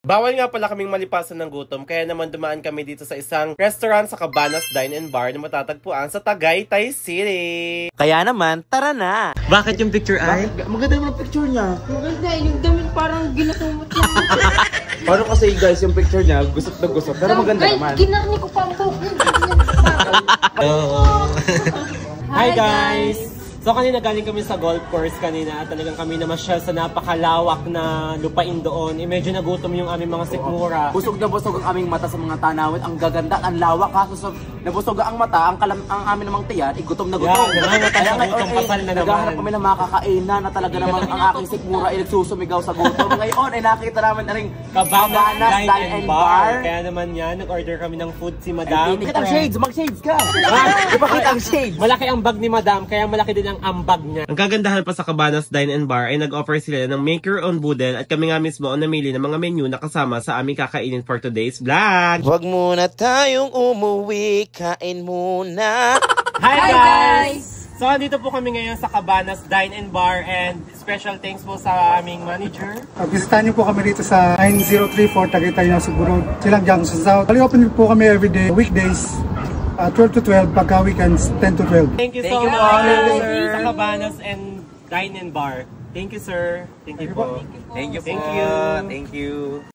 Bawal nga pala kaming malipasan ng gutom, kaya naman dumaan kami dito sa isang restaurant sa Cabanas Dine and Bar na matatagpuan sa Tagaytay City. Kaya naman, tara na! Bakit yung picture ay? Maganda naman ang picture niya. Maganda, yung damit parang ginatumot lang. Paano kasi guys yung picture niya, gusot na gusot, pero maganda naman. Ginarni ko pa ang buhok. Hi guys! So kanina galing kami sa golf course kanina at talagang kami namasyal sa napakalawak na lupain doon. Medyo nagutom yung aming mga sikmura. Busog na busog ang aming mata sa mga tanawin. Ang gaganda, ang lawak ha. So, nabusog ang mata, ang amin namang tiyan, gutom na gutom. Kaya ngayon pasal na naman. Naghahanap kami ng mga kakainan na talaga namang ang aking sikmura ay nagsusumigaw sa gutom. Ngayon ay nakita namin na rin Cabanas Dine and Bar. Kaya naman yan, nag-order kami ng food si Madam. Kita ang shades, mag-shades ka! Ipakita ang shades! Malaki ang bag ni Madam, kaya malaki din ang ambag niya. Ang kagandahan pa sa Cabanas Dine and Bar ay nag-offer sila ng make your own boodle at kami nga mismo ang namili ng mga menu na kasama sa aming kakainin for today's vlog. Huwag muna tayong umuwi, kain muna. Hi guys! So, dito po kami ngayon sa Cabanas Dine and Bar and special thanks po sa aming manager. Bisitahin niyo po kami dito sa 9034 Tagaytay na Suguro, Silang Junction South. Bali open po kami everyday, weekdays, 12 to 12, pagka weekends, 10 to 12. Thank you so much sa Cabanas and Dine and Bar. Thank you, sir. Thank you po. Thank you po. Thank you. Thank you.